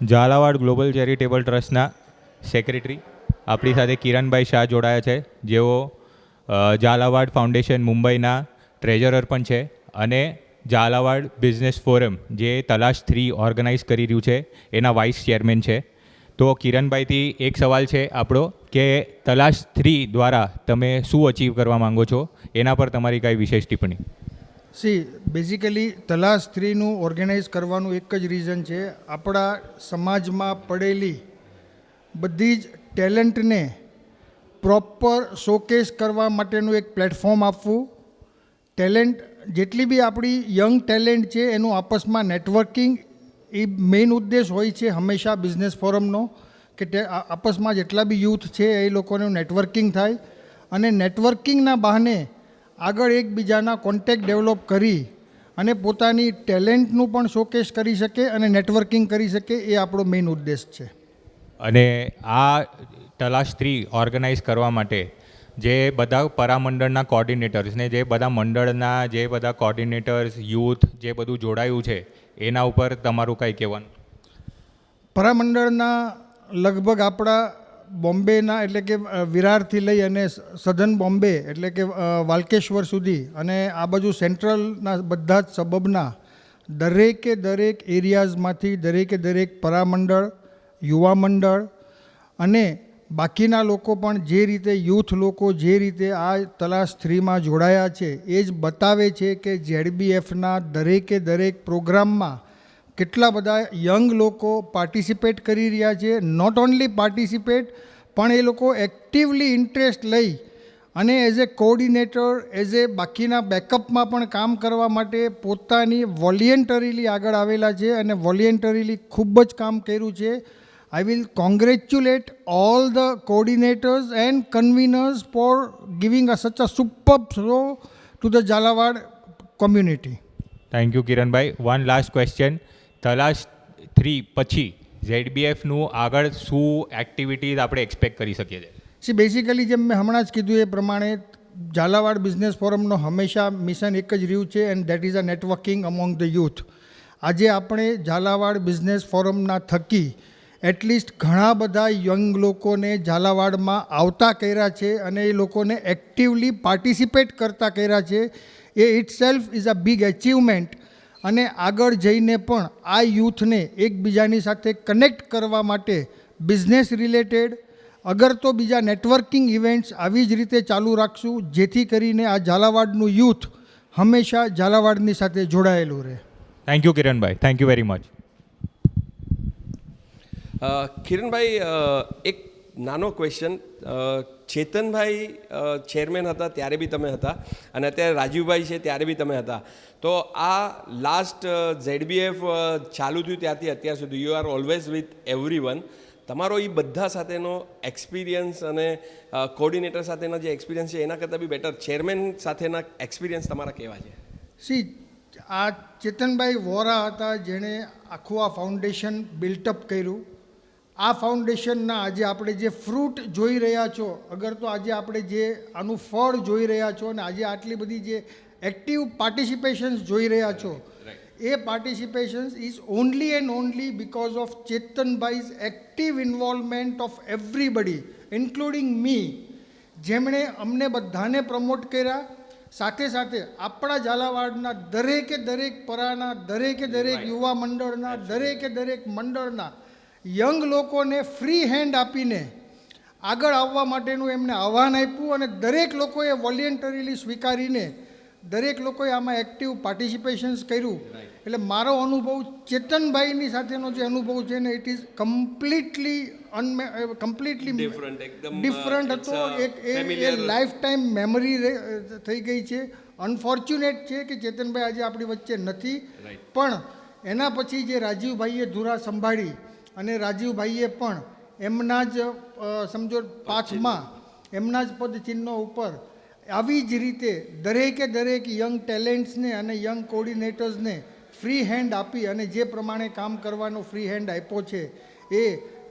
Jhalawad global charitable ટ્રસ્ટના secretary આપણી સાથે કિરણભાઈ શાહ જોડાયા છે, જેઓ ઝાલાવાડ ફાઉન્ડેશન મુંબઈના ટ્રેઝરર પણ છે અને ઝાલાવાડ બિઝનેસ ફોરમ જે તલાશ 3 ઓર્ગેનાઇઝ કરી રહ્યું છે એના વાઇસ ચેરમેન છે. તો કિરણભાઈથી એક સવાલ છે આપણો કે તલાશ 3 દ્વારા તમે શું અચીવ કરવા માંગો છો, એના પર તમારી કાંઈ વિશેષ ટિપ્પણી. બેઝિકલી તલાશ 3નું ઓર્ગેનાઇઝ કરવાનું એક જ રીઝન છે, આપણા સમાજમાં પડેલી બધી જ ટેલેન્ટને પ્રોપર શોકેસ કરવા માટેનું એક પ્લેટફોર્મ આપવું. ટેલેન્ટ જેટલી બી આપણી યંગ ટેલેન્ટ છે એનું આપસમાં નેટવર્કિંગ એ મેઇન ઉદ્દેશ હોય છે હંમેશા બિઝનેસ ફોરમનો, કે આપસમાં જેટલા બી યુથ છે એ લોકોનું નેટવર્કિંગ થાય અને નેટવર્કિંગના બહાને આગળ એકબીજાના કોન્ટેક્ટ ડેવલપ કરી અને પોતાની ટેલેન્ટનું પણ શોકેસ કરી શકે અને નેટવર્કિંગ કરી શકે, એ આપણો મેઇન ઉદ્દેશ છે. અને આ તલાશ 3 ઓર્ગેનાઇઝ કરવા માટે જે બધા પરામંડળના કોર્ડિનેટર્સ ને જે બધા મંડળના જે બધા કોર્ડિનેટર્સ યુથ જે બધું જોડાયું છે એના ઉપર તમારું કાંઈ કહેવાનું? પરામંડળના લગભગ આપણા બોમ્બેના એટલે કે વિરારથી લઈ અને સધન બોમ્બે એટલે કે વાલકેશ્વર સુધી અને આ બાજુ સેન્ટ્રલના બધા જ સબબના દરેક એરિયાઝમાંથી દરેક પરામંડળ, યુવા મંડળ અને બાકીના લોકો પણ જે રીતે યુથ લોકો જે રીતે આ તલાશ 3માં જોડાયા છે એ જ બતાવે છે કે ZBFના દરેક પ્રોગ્રામમાં કેટલા બધા યંગ લોકો પાર્ટિસિપેટ કરી રહ્યા છે. નોટ ઓન્લી પાર્ટિસિપેટ પણ એ લોકો એક્ટિવલી ઇન્ટરેસ્ટ લઈ અને as a coordinator as a બાકીના બેકઅપમાં પણ કામ કરવા માટે પોતાની વોલિયન્ટરીલી આગળ આવેલા છે અને વોલિયન્ટરીલી ખૂબ જ કામ કર્યું છે. I will congratulate all the coordinators and conveners for giving us such a superb show to the Jhalawad community. Thank you Kiranbhai. One last question, તલાશ 3 પછી ZBFનું આગળ શું એક્ટિવિટીઝ આપણે એક્સપેક્ટ કરી શકીએ છીએ? બેઝિકલી જેમ મેં હમણાં જ કીધું એ પ્રમાણે ઝાલાવાડ બિઝનેસ ફોરમનો હંમેશા મિશન એક જ રહ્યું છે and that is a networking among the youth. આજે આપણે ઝાલાવાડ બિઝનેસ ફોરમના થકી એટલીસ્ટ ઘણા બધા યંગ લોકોને ઝાલાવાડમાં આવતા કર્યા છે અને એ લોકોને એક્ટિવલી પાર્ટિસિપેટ કરતા કર્યા છે. એ itself is a big achievement અને આગળ જઈને પણ આ યુથને એકબીજાની સાથે કનેક્ટ કરવા માટે બિઝનેસ રિલેટેડ અગર તો બીજા નેટવર્કિંગ ઇવેન્ટ્સ આવી જ રીતે ચાલુ રાખશું જેથી કરીને આ ઝાલાવાડનું યુથ હંમેશા ઝાલાવાડની સાથે જોડાયેલું રહે. Thank you Kiranbhai, thank you very much. Kiranbhai, એક નાનો ક્વેશ્ચન. ચેતનભાઈ ચેરમેન હતા ત્યારે બી તમે હતા અને અત્યારે રાજીવભાઈ છે ત્યારે બી તમે હતા. તો આ લાસ્ટ ZBF ચાલુ થયું ત્યારથી અત્યાર સુધી you are always with everyone. તમારો એ બધા સાથેનો એક્સપિરિયન્સ અને કોર્ડિનેટર સાથેનો જે એક્સપિરિયન્સ છે એના કરતાં બી બેટર ચેરમેન સાથેના એક્સપિરિયન્સ તમારા કેવા છે? આ ચેતનભાઈ વોરા હતા જેણે આખું આ ફાઉન્ડેશન બિલ્ટઅપ કર્યું. આ ફાઉન્ડેશનના આજે આપણે જે ફ્રૂટ જોઈ રહ્યા છો, અગર તો આજે આપણે જે આનું ફળ જોઈ રહ્યા છો અને આજે આટલી બધી જે એક્ટિવ પાર્ટિસિપેશન્સ જોઈ રહ્યા છો, એ participations is only and only because of ચેતનભાઈઝ active involvement of everybody including me, જેમણે અમને બધાને પ્રમોટ કર્યા. સાથે સાથે આપણા ઝાલાવાડના દરેક પરાના દરેક યુવા મંડળના દરેક મંડળના યંગ લોકોને ફ્રી હેન્ડ આપીને આગળ આવવા માટેનું એમને આહ્વાન આપ્યું અને દરેક લોકોએ વોલિયન્ટરીલી સ્વીકારીને દરેક લોકોએ આમાં એક્ટિવ પાર્ટિસિપેશન્સ કર્યું. એટલે મારો અનુભવ ચેતનભાઈની સાથેનો જે અનુભવ છે ને ઇટ ઇઝ કમ્પ્લીટલી ડિફરન્ટ હતો. એક એ લાઈફ ટાઈમ મેમરી થઈ ગઈ છે. અનફોર્ચ્યુનેટ છે કે ચેતનભાઈ આજે આપણી વચ્ચે નથી, પણ એના પછી જે રાજીવભાઈએ ધુરા સંભાળી અને રાજીવભાઈએ પણ એમના જ સમજો પાથમાં એમના જ પદચિહ્નો ઉપર આવી જ રીતે દરેક યંગ ટેલેન્ટ્સને અને યંગ કોર્ડિનેટર્સને ફ્રી હેન્ડ આપી અને જે પ્રમાણે કામ કરવાનો ફ્રી હેન્ડ આપ્યો છે એ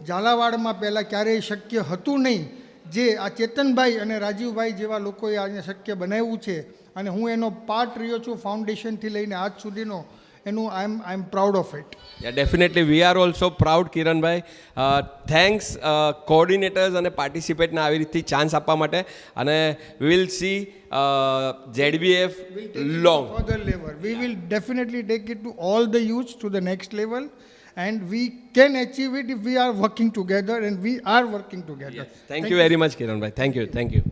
ઝાલાવાડમાં પહેલાં ક્યારેય શક્ય હતું નહીં. જે આ ચેતનભાઈ અને રાજીવભાઈ જેવા લોકોએ આજે શક્ય બનાવ્યું છે અને હું એનો પાર્ટ રહ્યો છું ફાઉન્ડેશનથી લઈને આજ સુધીનો. એનું I am proud of it. Yeah, definitely. We are also proud, Kiranbhai. Thanks, coordinators અને પાર્ટિસિપેટને આવી રીતથી ચાન્સ આપવા માટે અને we will see ZBF long. Further level. We will definitely take it to all the youths to the next level, and we can achieve it if we are working together, and we are working together. Thank you very much, Kiranbhai. Thank you. Thank you.